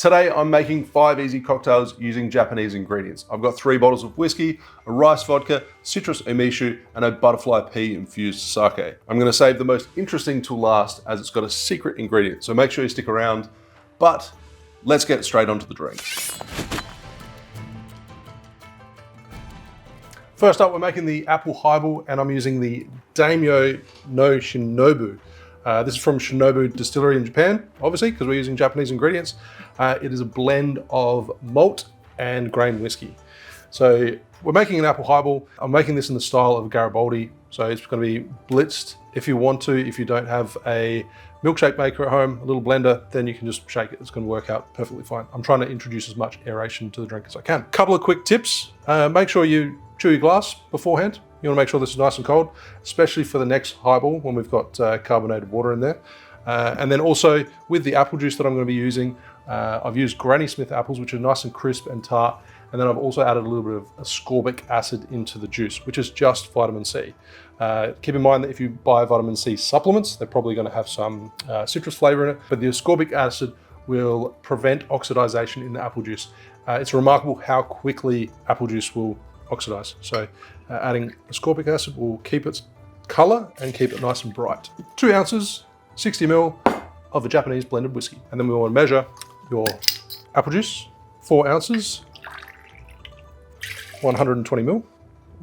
Today I'm making 5 easy cocktails using Japanese ingredients. I've got 3 bottles of whiskey, a rice vodka, citrus UMESHU, and a butterfly pea infused sake. I'm going to save the most interesting till last as it's got a secret ingredient, so make sure you stick around. But let's get straight onto the drinks. First up, we're making the apple highball, and I'm using the Daimyo no Shinobu. This is from Shinobu Distillery in Japan, obviously, because we're using Japanese ingredients. It is a blend of malt and grain whiskey. So we're making an apple highball. I'm making this in the style of Garibaldi. So it's going to be blitzed if you want to. If you don't have a milkshake maker at home, a little blender, then you can just shake it. It's going to work out perfectly fine. I'm trying to introduce as much aeration to the drink as I can. Couple of quick tips. Make sure you chew your glass beforehand. You want to make sure this is nice and cold, especially for the next highball when we've got carbonated water in there. And then also with the apple juice that I'm going to be using, I've used Granny Smith apples, which are nice and crisp and tart. And then I've also added a little bit of ascorbic acid into the juice, which is just vitamin C. Keep in mind that if you buy vitamin C supplements, they're probably going to have some citrus flavor in it, but the ascorbic acid will prevent oxidization in the apple juice. It's remarkable how quickly apple juice will oxidize. So adding ascorbic acid will keep its color and keep it nice and bright. 2 ounces, 60 ml of a Japanese blended whiskey. And then we want to measure your apple juice, 4 ounces, 120 ml,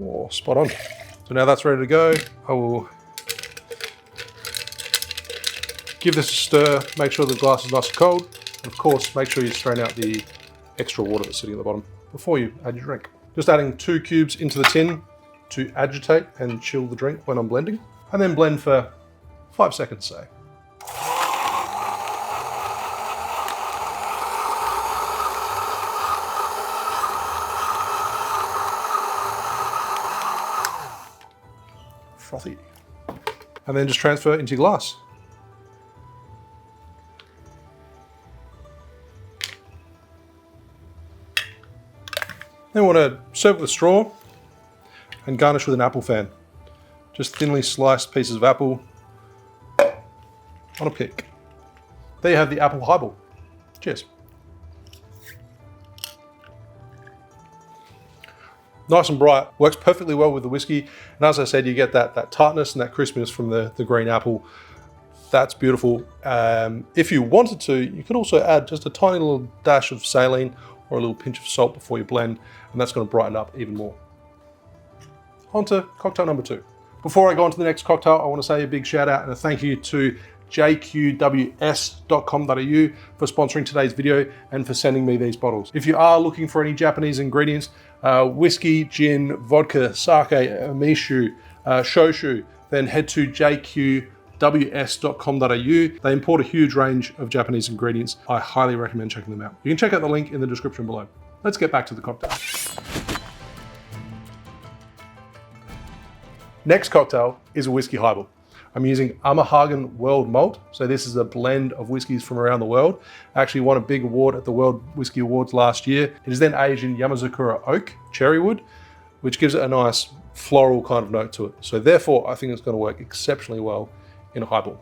or spot on. So now that's ready to go. I will give this a stir, make sure the glass is nice and cold. And of course, make sure you strain out the extra water that's sitting at the bottom before you add your drink. Just adding 2 cubes into the tin to agitate and chill the drink when I'm blending. And then blend for 5 seconds, say. Frothy. And then just transfer into your glass. Then we want to serve with a straw and garnish with an apple fan. Just thinly sliced pieces of apple on a pick. There you have the apple highball. Cheers. Nice and bright, works perfectly well with the whiskey. And as I said, you get that tartness and that crispiness from the green apple. That's beautiful. If you wanted to, you could also add just a tiny little dash of saline or a little pinch of salt before you blend, and that's going to brighten up even more. On to cocktail number 2. Before I go on to the next cocktail, I want to say a big shout out and a thank you to jqws.com.au for sponsoring today's video and for sending me these bottles. If you are looking for any Japanese ingredients, whiskey, gin, vodka, sake, UMESHU, shoshu, then head to jqws.com.au. They import a huge range of Japanese ingredients. I highly recommend checking them out. You can check out the link in the description below. Let's get back to the cocktail. Next cocktail is a whiskey highball. I'm using Amahagen World Malt. So this is a blend of whiskies from around the world. I actually won a big award at the World Whiskey Awards last year. It is then aged in Yamazakura oak, cherry wood, which gives it a nice floral kind of note to it. So therefore, I think it's going to work exceptionally well in a highball.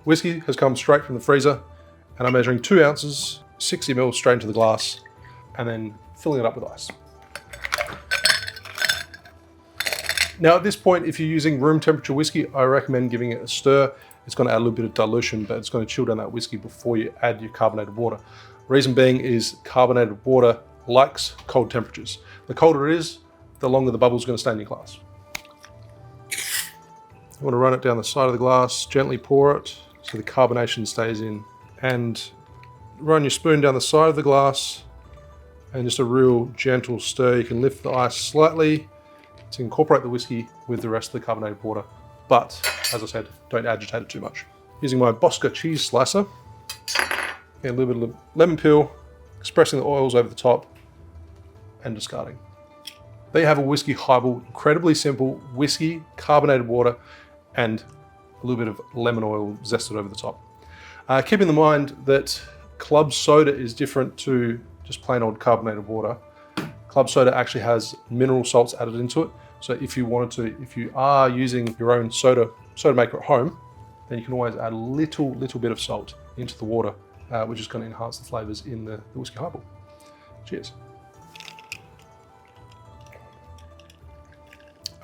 Whiskey has come straight from the freezer, and I'm measuring 2 ounces, 60 ml straight into the glass, and then filling it up with ice. Now at this point, if you're using room temperature whiskey, I recommend giving it a stir. It's going to add a little bit of dilution, but it's going to chill down that whiskey before you add your carbonated water. Reason being is carbonated water likes cold temperatures. The colder it is, the longer the bubble's going to stay in your glass. You want to run it down the side of the glass, gently pour it so the carbonation stays in, and run your spoon down the side of the glass and just a real gentle stir. You can lift the ice slightly to incorporate the whiskey with the rest of the carbonated water. But as I said, don't agitate it too much. Using my Bosca cheese slicer, a little bit of lemon peel, expressing the oils over the top and discarding. There you have a whiskey highball, incredibly simple, whiskey, carbonated water, and a little bit of lemon oil zested over the top. Keeping in mind that club soda is different to just plain old carbonated water. Club soda actually has mineral salts added into it. So if you wanted to, if you are using your own soda maker at home, then you can always add a little bit of salt into the water which is going to enhance the flavors in the whiskey highball. Cheers.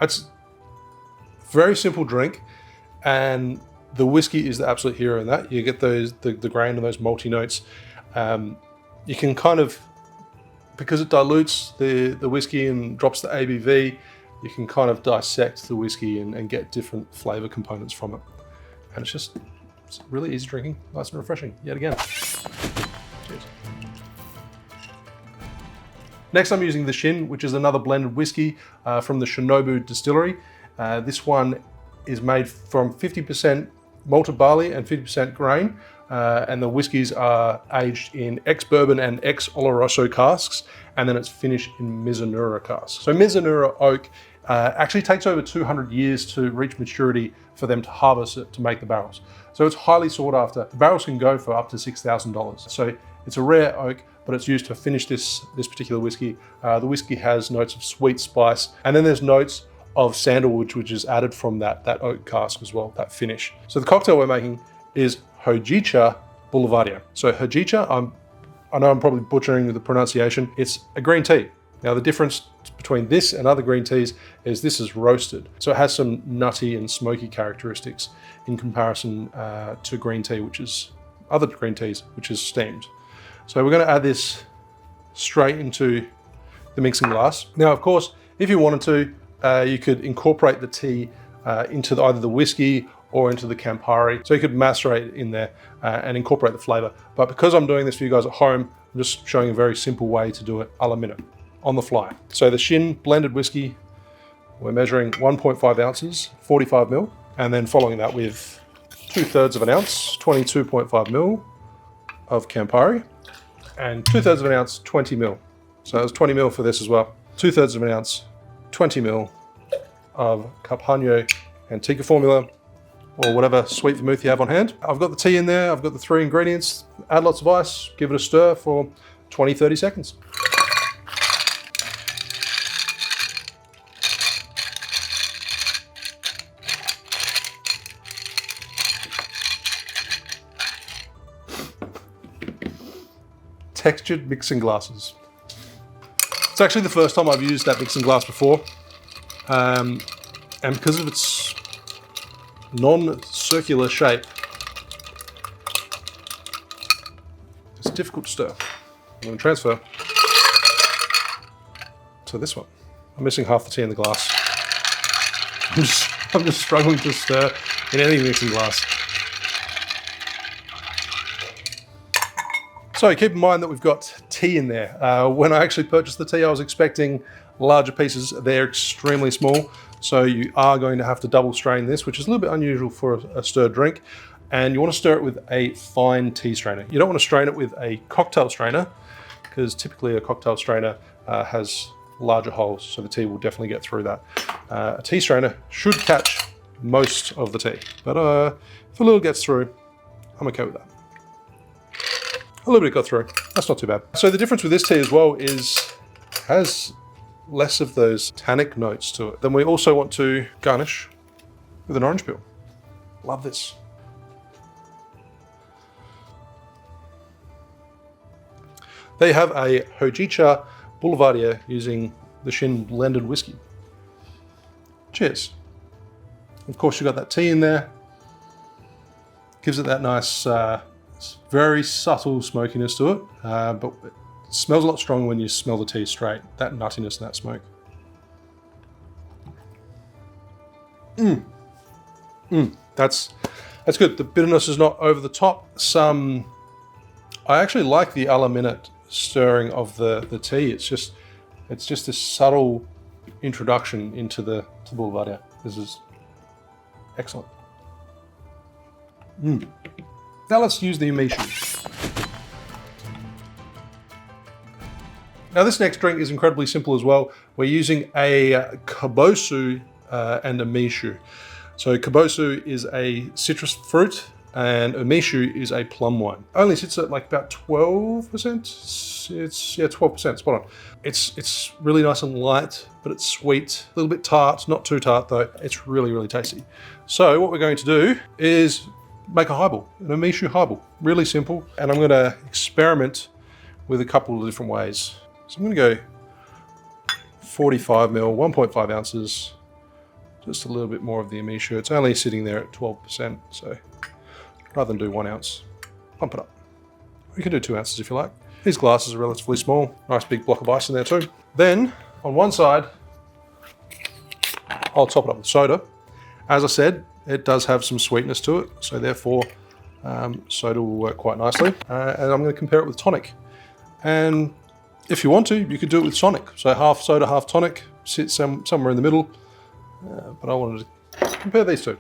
It's a very simple drink, and the whiskey is the absolute hero in that. You get those the grain and those malty notes. You can kind of, because it dilutes the whiskey and drops the ABV, you can kind of dissect the whiskey and get different flavor components from it. And it's really easy drinking, nice and refreshing, yet again. Cheers. Next, I'm using the Shin, which is another blended whiskey from the Shinobu distillery. This one is made from 50% malted barley and 50% grain. And the whiskies are aged in ex-bourbon and ex-oloroso casks, and then it's finished in Mizunara casks. So Mizunara oak actually takes over 200 years to reach maturity for them to harvest it to make the barrels. So it's highly sought after. The barrels can go for up to $6,000. So it's a rare oak, but it's used to finish this particular whiskey. The whiskey has notes of sweet spice, and then there's notes of sandalwood, which is added from that oak cask as well, that finish. So the cocktail we're making is HOJICHA BOULEVARDIER. So HOJICHA, I know I'm probably butchering the pronunciation. It's a green tea. Now the difference between this and other green teas is this is roasted. So it has some nutty and smoky characteristics in comparison to green tea, which is other green teas, which is steamed. So we're going to add this straight into the mixing glass. Now, of course, if you wanted to, you could incorporate the tea into either the whiskey or into the Campari. So you could macerate it in there and incorporate the flavor. But because I'm doing this for you guys at home, I'm just showing a very simple way to do it a la minute, on the fly. So the Shin blended whiskey, we're measuring 1.5 ounces, 45 ml, and then following that with 2/3 of an ounce, 22.5 ml of Campari, and 2/3 of an ounce, 20 ml. So that was 20 ml for this as well. 2/3 of an ounce, 20 ml of Carpano Antica formula, or whatever sweet vermouth you have on hand. I've got the tea in there, I've got the 3 ingredients, add lots of ice, give it a stir for 20-30 seconds. Textured mixing glasses. It's actually the first time I've used that mixing glass before. And because of its non-circular shape, it's difficult to stir. I'm going to transfer to this one. I'm missing half the tea in the glass. I'm just struggling to stir in any mixing glass. So keep in mind that we've got tea in there. When I actually purchased the tea, I was expecting larger pieces. They're extremely small. So you are going to have to double strain this, which is a little bit unusual for a stirred drink. And you want to stir it with a fine tea strainer. You don't want to strain it with a cocktail strainer, because typically a cocktail strainer has larger holes, so the tea will definitely get through that. A tea strainer should catch most of the tea, but if a little gets through, I'm okay with that. A little bit got through, that's not too bad. So the difference with this tea as well is it has less of those tannic notes to it. Then we also want to garnish with an orange peel. Love this. They have a HOJICHA Boulevardier using the Shin blended whiskey. Cheers. Of course, you've got that tea in there. Gives it that nice, very subtle smokiness to it, but it smells a lot stronger when you smell the tea straight, that nuttiness and that smoke. That's good. The bitterness is not over the top. I actually like the a la minute stirring of the tea. It's just this subtle introduction into the Boulevardier. This is excellent. Now let's use the UMESHU. Now this next drink is incredibly simple as well. We're using a Kabosu and a UMESHU. So Kabosu is a citrus fruit and UMESHU is a plum wine. Only sits at like about 12%. It's 12%, spot on. It's really nice and light, but it's sweet, a little bit tart, not too tart though. It's really, really tasty. So what we're going to do is make a highball, an UMESHU highball. Really simple. And I'm going to experiment with a couple of different ways. So I'm going to go 45 ml, 1.5 ounces, just a little bit more of the UMESHU. It's only sitting there at 12%, so rather than do 1 ounce, pump it up. You can do 2 ounces if you like. These glasses are relatively small. Nice big block of ice in there too. Then on one side, I'll top it up with soda. As I said, it does have some sweetness to it, so therefore soda will work quite nicely. And I'm going to compare it with tonic. And if you want to, you could do it with tonic. So half soda, half tonic, sit somewhere in the middle. But I wanted to compare these two.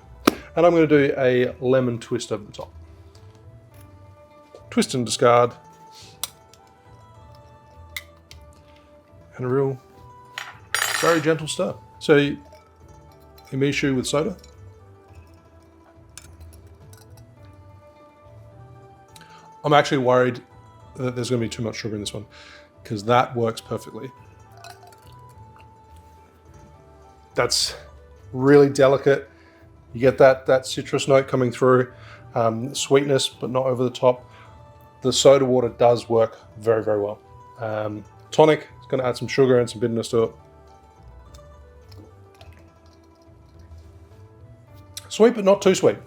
And I'm going to do a lemon twist over the top. Twist and discard. And a real, very gentle stir. So, UMESHU with soda. I'm actually worried that there's going to be too much sugar in this one, because that works perfectly. That's really delicate. You get that citrus note coming through, sweetness, but not over the top. The soda water does work very, very well. Tonic is going to add some sugar and some bitterness to it. Sweet, but not too sweet.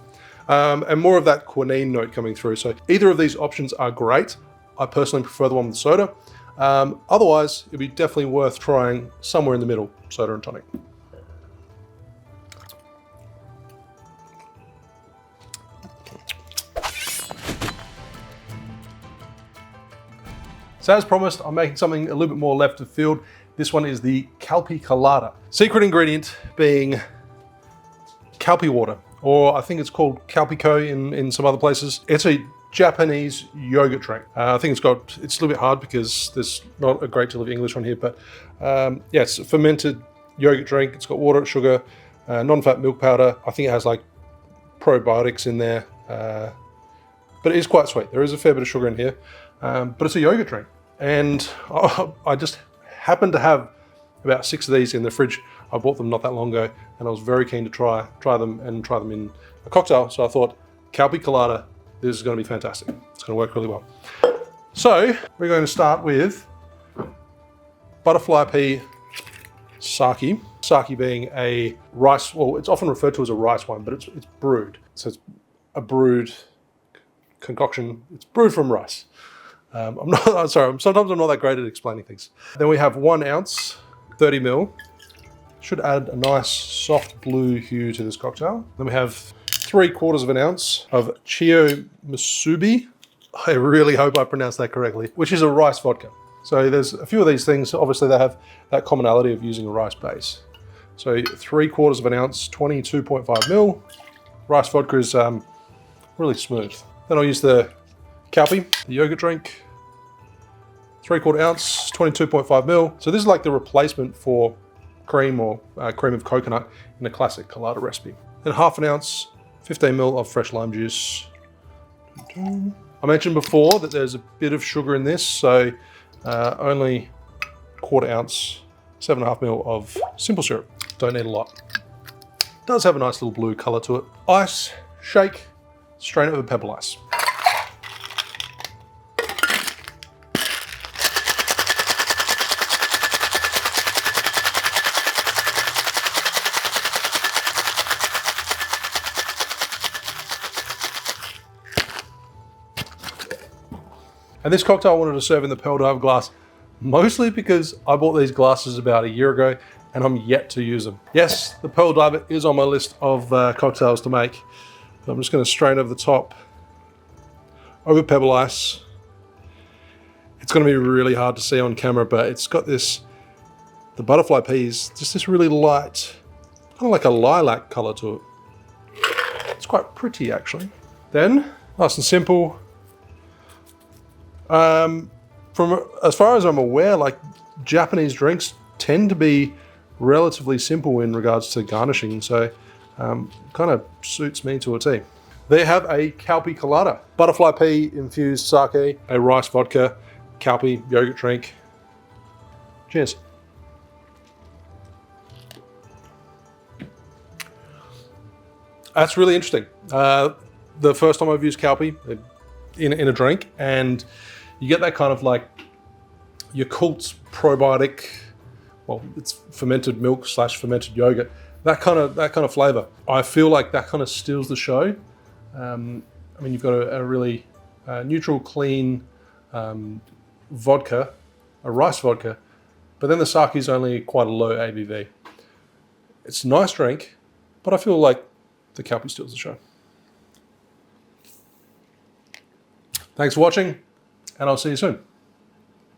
And more of that quinine note coming through. So either of these options are great. I personally prefer the one with soda. Otherwise, it'd be definitely worth trying somewhere in the middle, soda and tonic. So as promised, I'm making something a little bit more left of field. This one is the CALPICOLADA. Secret ingredient being Calpi water, or I think it's called Calpico in some other places. It's a Japanese yogurt drink. I think it's a little bit hard because there's not a great deal of English on here, but yeah, it's a fermented yogurt drink. It's got water, sugar, non-fat milk powder. I think it has like probiotics in there, but it is quite sweet. There is a fair bit of sugar in here, but it's a yogurt drink. And I just happened to have about 6 of these in the fridge. I bought them not that long ago, and I was very keen to try them in a cocktail. So I thought, CALPICOLADA, this is going to be fantastic. It's going to work really well. So we're going to start with butterfly pea sake. Sake being a rice, well, it's often referred to as a rice wine, but it's brewed. So it's a brewed concoction. It's brewed from rice. Sometimes I'm not that great at explaining things. Then we have 1 ounce, 30 ml. Should add a nice soft blue hue to this cocktail. Then we have 3/4 of an ounce of Chio Musubi. I really hope I pronounced that correctly, which is a rice vodka. So there's a few of these things, obviously they have that commonality of using a rice base. So 3/4 of an ounce, 22.5 ml. Rice vodka is really smooth. Then I'll use the Calpi, the yogurt drink. 3/4 ounce, 22.5 ml. So this is like the replacement for cream or cream of coconut in a classic colada recipe. Then 1/2 ounce, 15 ml of fresh lime juice. I mentioned before that there's a bit of sugar in this, so only 1/4 ounce, 7.5 ml of simple syrup. Don't need a lot. Does have a nice little blue color to it. Ice, shake, strain it with pebble ice. And this cocktail I wanted to serve in the Pearl Diver glass, mostly because I bought these glasses about a year ago and I'm yet to use them. Yes, the Pearl Diver is on my list of cocktails to make, but I'm just going to strain over the top, over pebble ice. It's going to be really hard to see on camera, but it's got this, the butterfly peas, just this really light, kind of like a lilac color to it. It's quite pretty actually. Then, nice and simple. From as far as I'm aware, like Japanese drinks tend to be relatively simple in regards to garnishing, so kind of suits me to a T. They have a CALPICOLADA, butterfly pea infused sake, a rice vodka, Calpi yogurt drink. Cheers. That's really interesting. the first time I've used Calpi in a drink, and you get that kind of like Yakult's probiotic, well, it's fermented milk / fermented yogurt, that kind of flavor. I feel like that kind of steals the show. I mean, you've got a really neutral, clean vodka, a rice vodka, but then the sake is only quite a low ABV. It's a nice drink, but I feel like the Calpi steals the show. Thanks for watching, and I'll see you soon.